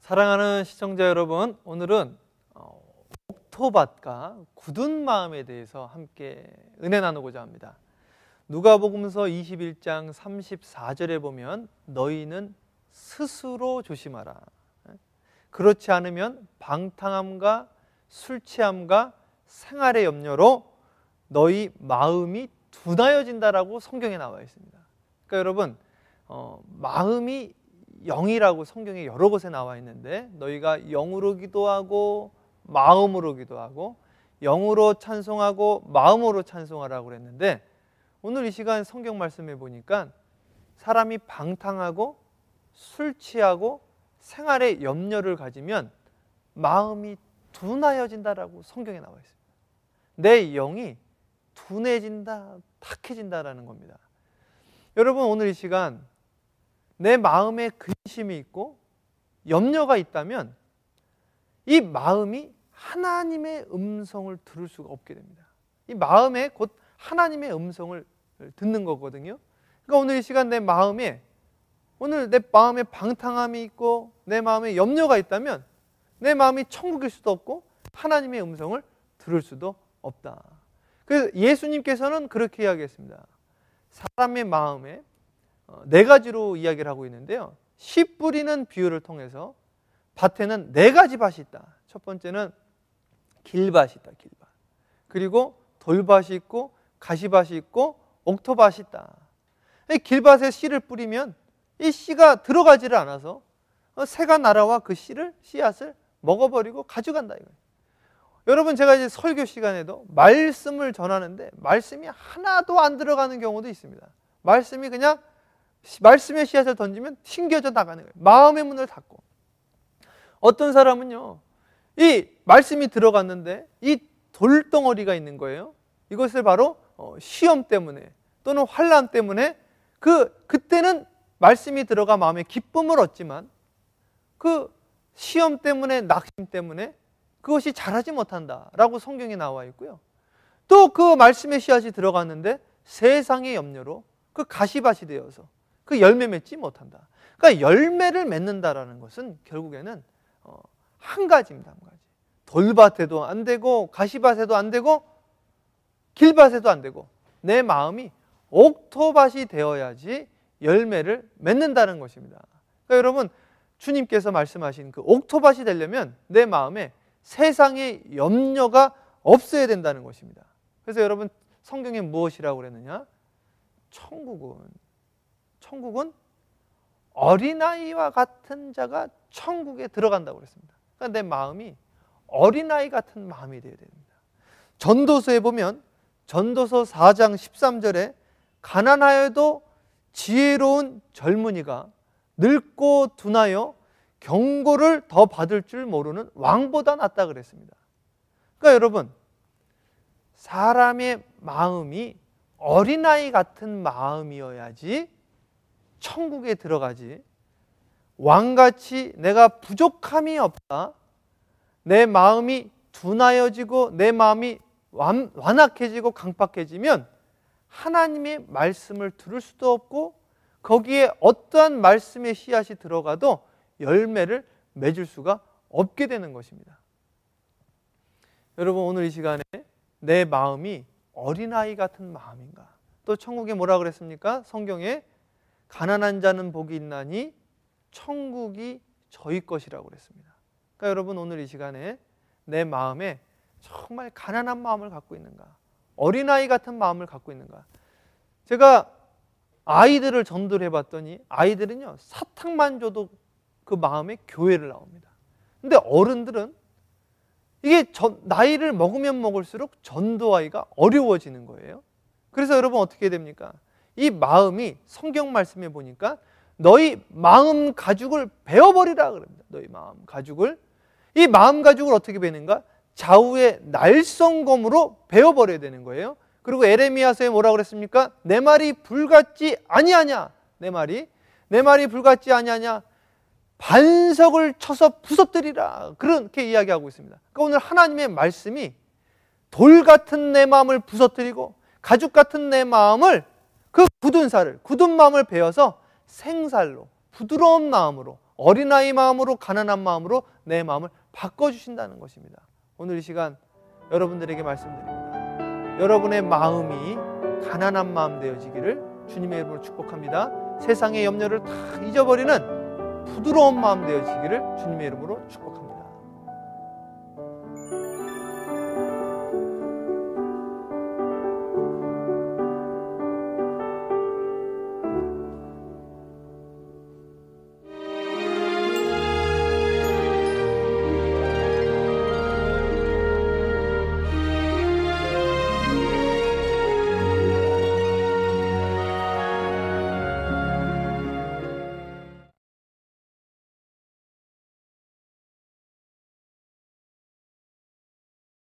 사랑하는 시청자 여러분, 오늘은 옥토밭과 굳은 마음에 대해서 함께 은혜 나누고자 합니다. 누가복음서 21장 34절에 보면 너희는 스스로 조심하라. 그렇지 않으면 방탕함과 술 취함과 생활의 염려로 너희 마음이 둔하여진다라고 성경에 나와 있습니다. 그러니까 여러분, 마음이 영이라고 성경에 여러 곳에 나와 있는데 너희가 영으로 기도하고 마음으로 기도하고 영으로 찬송하고 마음으로 찬송하라고 그랬는데, 오늘 이 시간 성경 말씀해 보니까 사람이 방탕하고 술 취하고 생활에 염려를 가지면 마음이 둔하여진다라고 성경에 나와 있습니다. 내 영이 둔해진다, 탁해진다라는 겁니다. 여러분, 오늘 이 시간 내 마음에 근심이 있고 염려가 있다면 이 마음이 하나님의 음성을 들을 수가 없게 됩니다. 이 마음에 곧 하나님의 음성을 듣는 거거든요. 그러니까 오늘 이 시간 내 마음에 방탕함이 있고 내 마음에 염려가 있다면 내 마음이 천국일 수도 없고 하나님의 음성을 들을 수도 없다. 그래서 예수님께서는 그렇게 이야기했습니다. 사람의 마음에 네 가지로 이야기를 하고 있는데요, 씨 뿌리는 비유를 통해서 밭에는 네 가지 밭이 있다. 첫 번째는 길밭이 있다. 길밭. 그리고 돌밭이 있고 가시밭이 있고 옥토밭이 있다. 이 길밭에 씨를 뿌리면 이 씨가 들어가지를 않아서 새가 날아와 그 씨앗을 먹어버리고 가져간다 이거예요. 여러분, 제가 이제 설교 시간에도 말씀을 전하는데 말씀이 하나도 안 들어가는 경우도 있습니다. 말씀의 씨앗을 던지면 튕겨져 나가는 거예요. 마음의 문을 닫고. 어떤 사람은요, 이 말씀이 들어갔는데 이 돌덩어리가 있는 거예요. 이것을 바로 시험 때문에 또는 환난 때문에 그때는 말씀이 들어가 마음에 기쁨을 얻지만 그 시험 때문에, 낙심 때문에 그것이 자라지 못한다라고 성경에 나와 있고요. 또 그 말씀의 씨앗이 들어갔는데 세상의 염려로 그 가시밭이 되어서 그 열매 맺지 못한다. 그러니까 열매를 맺는다라는 것은 결국에는 한 가지입니다. 한 가지. 돌밭에도 안 되고 가시밭에도 안 되고 길밭에도 안 되고 내 마음이 옥토밭이 되어야지 열매를 맺는다는 것입니다. 그러니까 여러분, 주님께서 말씀하신 그 옥토밭이 되려면 내 마음에 세상의 염려가 없어야 된다는 것입니다. 그래서 여러분, 성경에 무엇이라고 그랬느냐? 천국은 어린아이와 같은 자가 천국에 들어간다고 그랬습니다. 그러니까 내 마음이 어린아이 같은 마음이 되어야 됩니다. 전도서에 보면 전도서 4장 13절에 가난하여도 지혜로운 젊은이가 늙고 둔하여 경고를 더 받을 줄 모르는 왕보다 낫다 그랬습니다. 그러니까 여러분, 사람의 마음이 어린아이 같은 마음이어야지 천국에 들어가지, 왕같이 내가 부족함이 없다, 내 마음이 둔하여지고 내 마음이 완악해지고 강팍해지면 하나님의 말씀을 들을 수도 없고 거기에 어떠한 말씀의 씨앗이 들어가도 열매를 맺을 수가 없게 되는 것입니다. 여러분, 오늘 이 시간에 내 마음이 어린아이 같은 마음인가? 또 천국에 뭐라 그랬습니까? 성경에 가난한 자는 복이 있나니 천국이 저희 것이라고 그랬습니다. 그러니까 여러분, 오늘 이 시간에 내 마음에 정말 가난한 마음을 갖고 있는가? 어린아이 같은 마음을 갖고 있는가? 제가 아이들을 전도를 해봤더니 아이들은요, 사탕만 줘도 그 마음에 교회를 나옵니다. 근데 어른들은 이게 나이를 먹으면 먹을수록 전도하기가 어려워지는 거예요. 그래서 여러분, 어떻게 됩니까? 이 마음이 성경 말씀에 보니까 너희 마음 가죽을 베어버리라 그럽니다. 너희 마음 가죽을. 이 마음 가죽을 어떻게 베는가? 좌우의 날성검으로 베어버려야 되는 거예요. 그리고 에레미야서에 뭐라고 그랬습니까? 내 말이 불같지 아니하냐? 내 말이 불같지 아니하냐? 반석을 쳐서 부서뜨리라. 그렇게 이야기하고 있습니다. 그러니까 오늘 하나님의 말씀이 돌 같은 내 마음을 부서뜨리고 가죽 같은 내 마음을, 그 굳은 마음을 베어서 생살로, 부드러운 마음으로, 어린아이 마음으로, 가난한 마음으로 내 마음을 바꿔주신다는 것입니다. 오늘 이 시간 여러분들에게 말씀드립니다. 여러분의 마음이 가난한 마음 되어지기를 주님의 이름으로 축복합니다. 세상의 염려를 다 잊어버리는 부드러운 마음 되어지기를 주님의 이름으로 축복합니다.